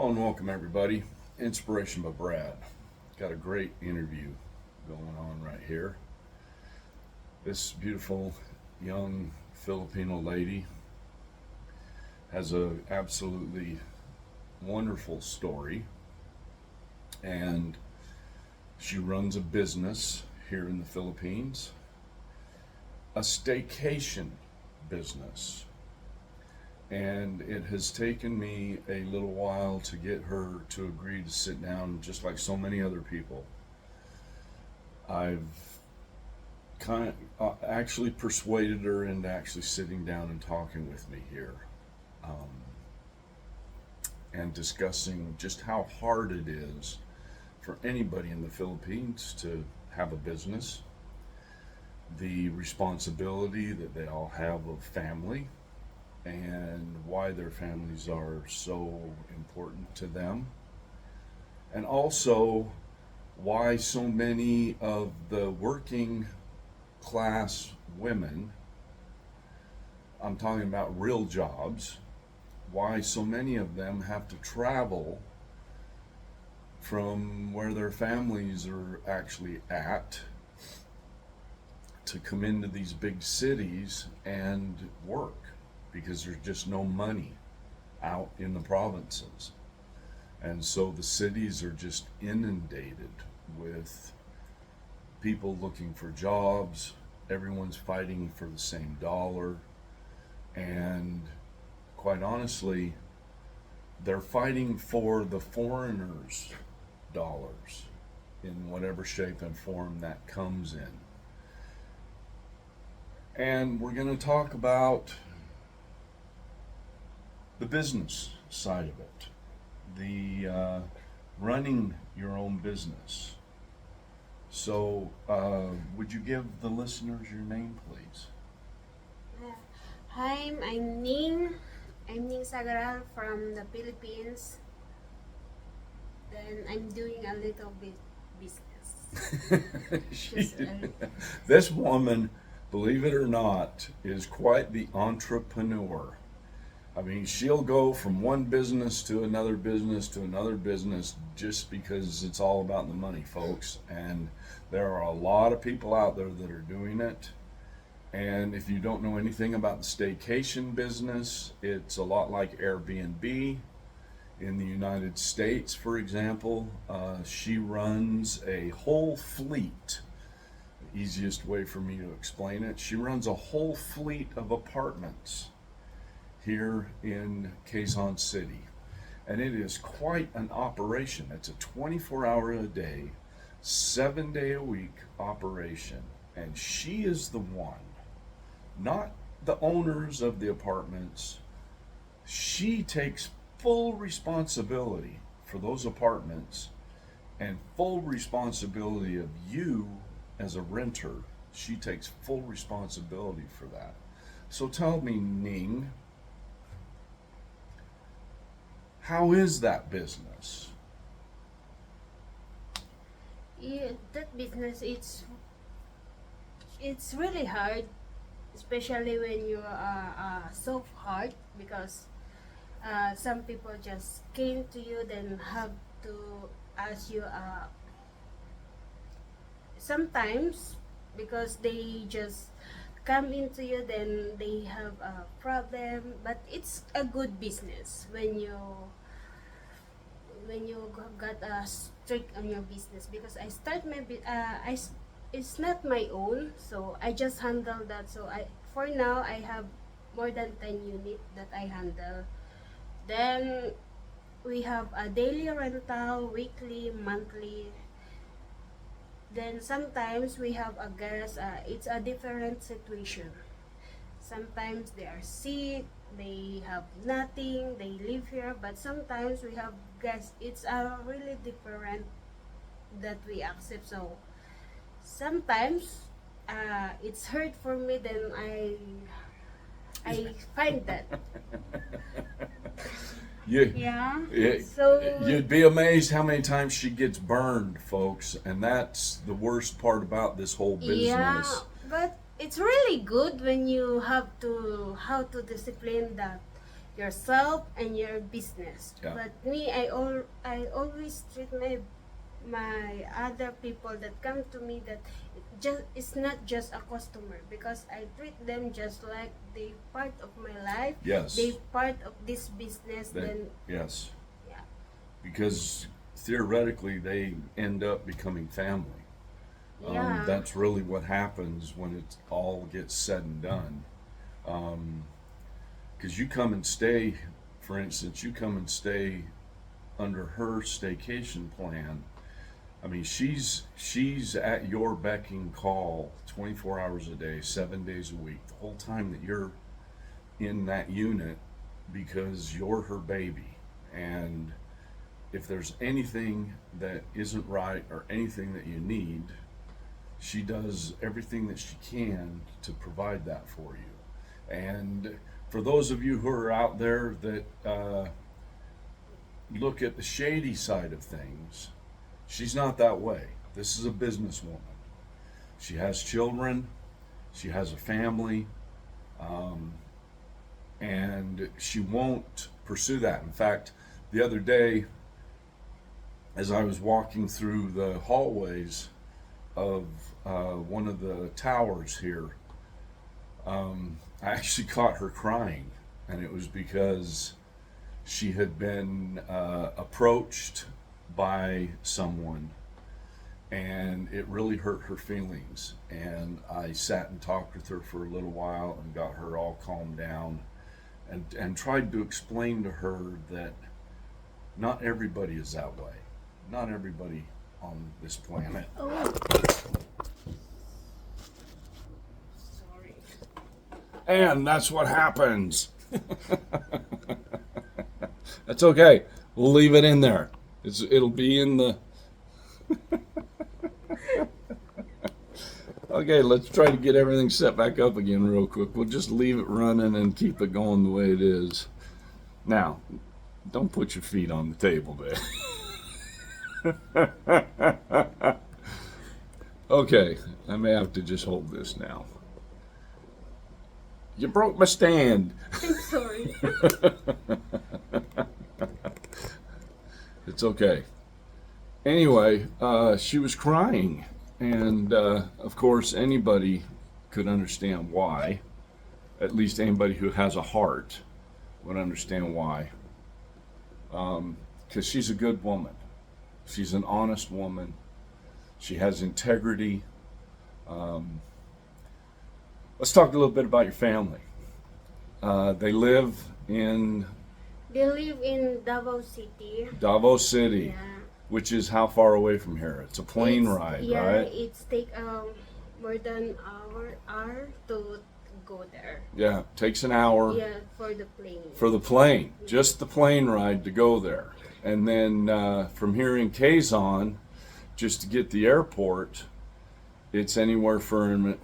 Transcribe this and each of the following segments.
Hello and welcome, everybody. Inspiration by Brad. Got a great interview going on right here. This beautiful young Filipino lady has a absolutely wonderful story, and she runs a business here in the Philippines, a staycation business. And it has taken me a little while to get her to agree to sit down, just like so many other people. I've actually persuaded her into actually sitting down and talking with me here, and discussing just how hard it is for anybody in the Philippines to have a business, the responsibility that they all have of family, and why their families are so important to them, and also why so many of the working class women, I'm talking about real jobs, why so many of them have to travel from where their families are actually at to come into these big cities and work, because there's just no money out in the provinces. And so the cities are just inundated with people looking for jobs. Everyone's fighting for the same dollar. And quite honestly, they're fighting for the foreigners' dollars in whatever shape and form that comes in. And we're going to talk about the business side of it, the running your own business. So, would you give the listeners your name, please? Hi, I'm Ning. I'm Ning SAGARAL from the Philippines. Then I'm doing a little bit business. This woman, believe it or not, is quite the entrepreneur. I mean, she'll go from one business to another business to another business just because it's all about the money, folks. And there are a lot of people out there that are doing it. And if you don't know anything about the staycation business, it's a lot like Airbnb in the United States, for example. She runs a whole fleet. The easiest way for me to explain it, she runs a whole fleet of apartments here in Quezon City, and it is quite an operation. It's a 24-hour a day, 7-day a week operation, and she is the one, not the owners of the apartments. She takes full responsibility for those apartments and full responsibility of you as a renter. She takes full responsibility for that. So tell me, Ning, how is that business? Yeah, that business it's really hard, especially when you are soft heart, because some people just came to you, then have to ask you sometimes, because they just come into you, then they have a problem. But it's a good business when you got a strict on your business, because I start my it's not my own, so I just handle that. So for now I have more than 10 units that I handle. Then we have a daily rental, weekly, monthly. Then sometimes we have a guest. It's a different situation. Sometimes they are sick, they have nothing, they live here. But sometimes we have guests. It's a really different that we accept. So sometimes it's hard for me. Then I find that. Yeah. So You'd be amazed how many times she gets burned, folks, and that's the worst part about this whole yeah, business. but it's really good when you have to how to discipline that yourself and your business. Yeah. But me, I always treat my other people that come to me that it's not just a customer, because I treat them just like they part of my life. Yes. They part of this business. Then Yes. yeah. Because theoretically they end up becoming family. Yeah. That's really what happens when it all gets said and done. Because you come and stay, for instance, you come and stay under her staycation plan. I mean, she's at your beck and call 24 hours a day, 7 days a week, the whole time that you're in that unit, because you're her baby. And if there's anything that isn't right or anything that you need, she does everything that she can to provide that for you. And for those of you who are out there that look at the shady side of things, she's not that way. This is a businesswoman. She has children, she has a family, and she won't pursue that. In fact, the other day, as I was walking through the hallways of one of the towers here, I actually caught her crying, and it was because she had been approached by someone, and it really hurt her feelings. And I sat and talked with her for a little while and got her all calmed down, and tried to explain to her that not everybody is that way. Not everybody on this planet. Oh. Sorry. And that's what happens. That's okay. We'll leave it in there. It'll be in the... Okay, let's try to get everything set back up again real quick. We'll just leave it running and keep it going the way it is. Now, don't put your feet on the table there. Okay, I may have to just hold this now. You broke my stand. I'm sorry. It's okay. Anyway, she was crying, and of course anybody could understand why. At least anybody who has a heart would understand why. Because she's a good woman. She's an honest woman. She has integrity. Let's talk a little bit about your family. They live in They live in Davao City. Davao City, Yeah. which is how far away from here? It's a plane ride, yeah, right? it's take more than hour to go there. Yeah, takes an hour Yeah, for the plane. for the plane, just the plane ride to go there. And then from here in Quezon, just to get the airport, it's anywhere from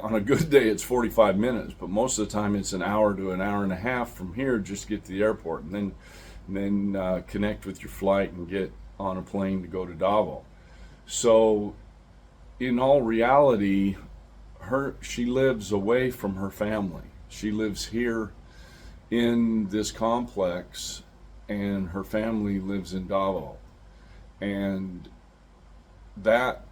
on a good day it's 45 minutes, but most of the time it's an hour to an hour and a half from here just to get to the airport, and then connect with your flight and get on a plane to go to Davao. So in all reality, she lives away from her family. She lives here in this complex, and her family lives in Davao. And that,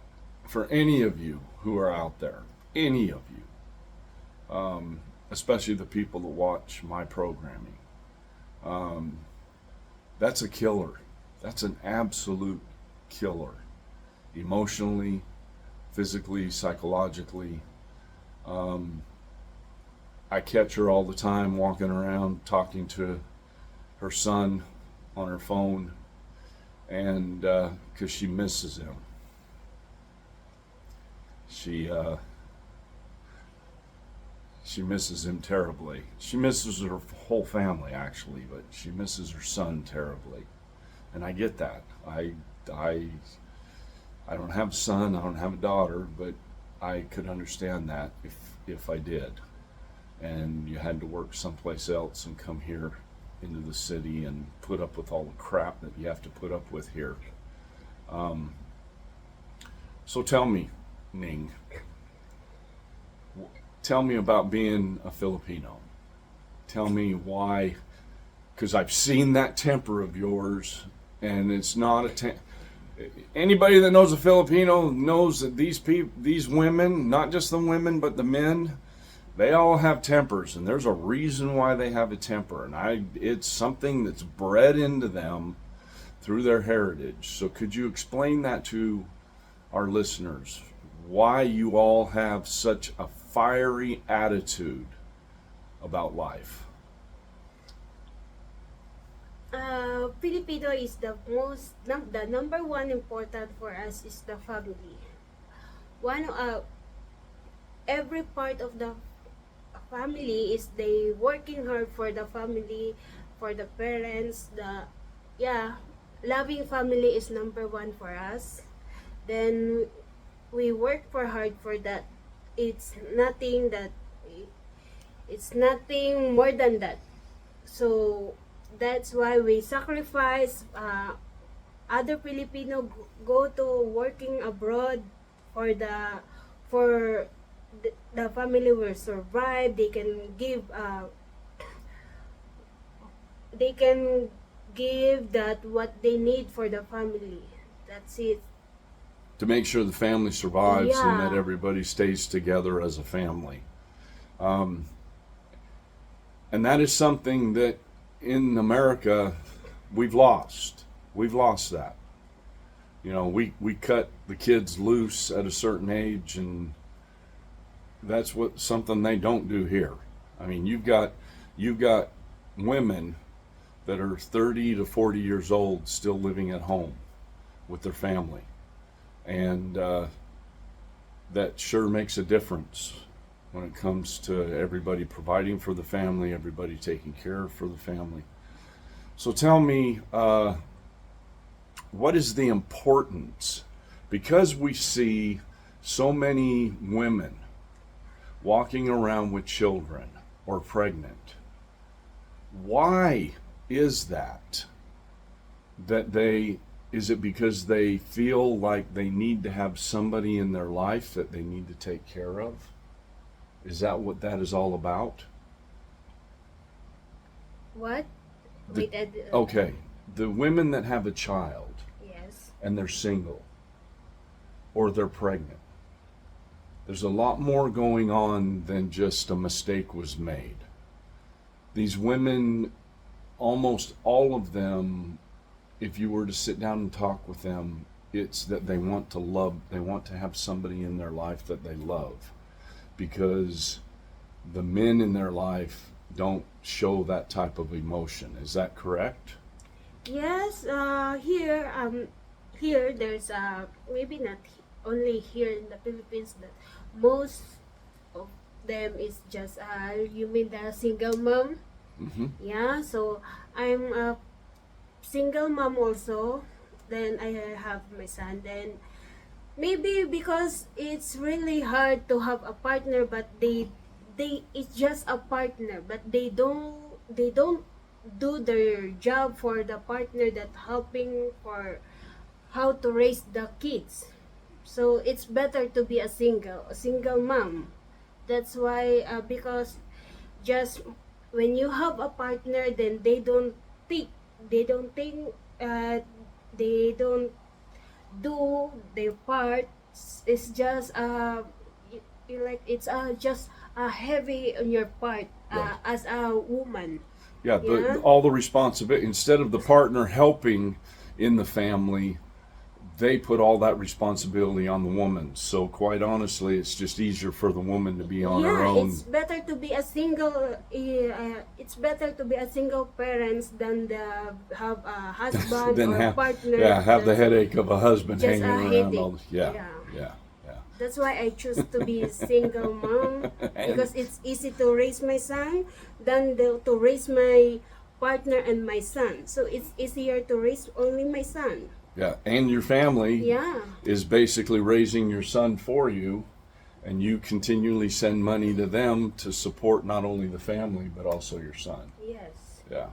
for any of you who are out there, any of you, especially the people that watch my programming, that's a killer. That's an absolute killer. Emotionally, physically, psychologically. I catch her all the time walking around talking to her son on her phone, and because she misses him. She misses him terribly. She misses her whole family, actually, but she misses her son terribly. And I get that. I don't have a son, I don't have a daughter, but I could understand that if I did. And you had to work someplace else and come here into the city and put up with all the crap that you have to put up with here. So tell me, Ning, tell me about being a Filipino. tell me why, because I've seen that temper of yours, and it's not anybody that knows a Filipino knows that these women, not just the women but the men, they all have tempers, and there's a reason why they have a temper, and it's something that's bred into them through their heritage. So could you explain that to our listeners, why you all have such a fiery attitude about life? Filipino is the number one important for us is the family. Every part of the family is they working hard for the family, for the parents. Loving family is number one for us. Then we work for hard for that. It's nothing more than that. So that's why we sacrifice. Other Filipino go to working abroad for the family will survive. They can give that what they need for the family. That's it. To make sure the family survives and that Yeah. everybody stays together as a family. And that is something that in America we've lost. We've lost that. You know, we cut the kids loose at a certain age, and that's something they don't do here. I mean, you've got women that are 30 to 40 years old still living at home with their family. And that sure makes a difference when it comes to everybody providing for the family, everybody taking care for the family. So tell me, what is the importance? Because we see so many women walking around with children or pregnant, why is that? Is it because they feel like they need to have somebody in their life that they need to take care of? Is that what that is all about? What? Okay, the women that have a child Yes. and they're single or they're pregnant, there's a lot more going on than just a mistake was made. These women, almost all of them, if you were to sit down and talk with them, it's that they want to have somebody in their life that they love, because the men in their life don't show that type of emotion. Is that correct? Yes. Here there's maybe not only here in the Philippines, that most of them is just you mean the single mom? Mm-hmm. Yeah. So I'm a single mom also. Then I have my son. Then maybe because it's really hard to have a partner, but they it's just a partner, but they don't do their job for the partner that helping for how to raise the kids. So it's better to be a single mom. That's why because just when you have a partner, then think they don't uh, they don't do their part. It's just like it's just heavy on your part Yeah. as a woman. Yeah, Yeah. all the responsibility, instead of the partner helping in the family, they put all that responsibility on the woman. So quite honestly, it's just easier for the woman to be on her Yeah, own. it's better to be a single. It's better to be a single parents than have a husband Then or partner. have the that's headache of a husband just hanging a around headache. all the, yeah. That's why I choose to be a single mom, because it's easy to raise my son than to raise my partner and my son. So it's easier to raise only my son. Yeah, and your family Yeah. is basically raising your son for you, and you continually send money to them to support not only the family but also your son. Yes. Yeah.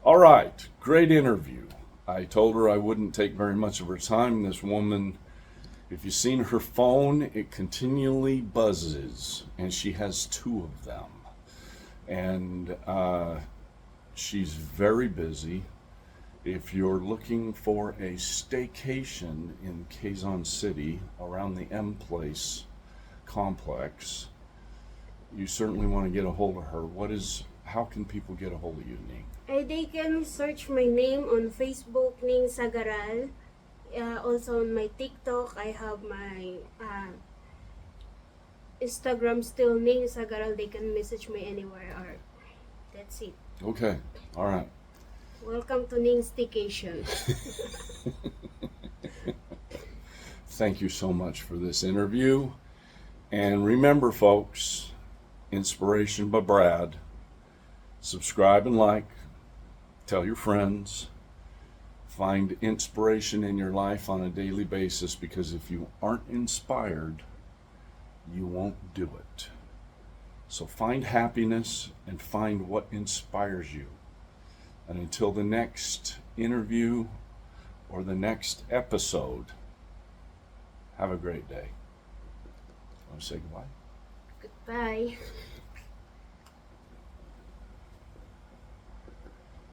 All right, great interview. I told her I wouldn't take very much of her time. This woman, if you've seen her phone, it continually buzzes, and she has two of them. And she's very busy. If you're looking for a staycation in Quezon City around the M Place complex, you certainly want to get a hold of her. How can people get a hold of you, Ning? They can search my name on Facebook, Ning Sagaral. Also on my TikTok, I have my Instagram still, Ning Sagaral. They can message me anywhere, or that's it. Okay, all right. Welcome to Ning's Staycation. Thank you so much for this interview. And remember, folks, Inspiration by Brad. Subscribe and like. Tell your friends. Find inspiration in your life on a daily basis, because if you aren't inspired, you won't do it. So find happiness and find what inspires you. And until the next interview or the next episode, have a great day. Want to say goodbye? Goodbye.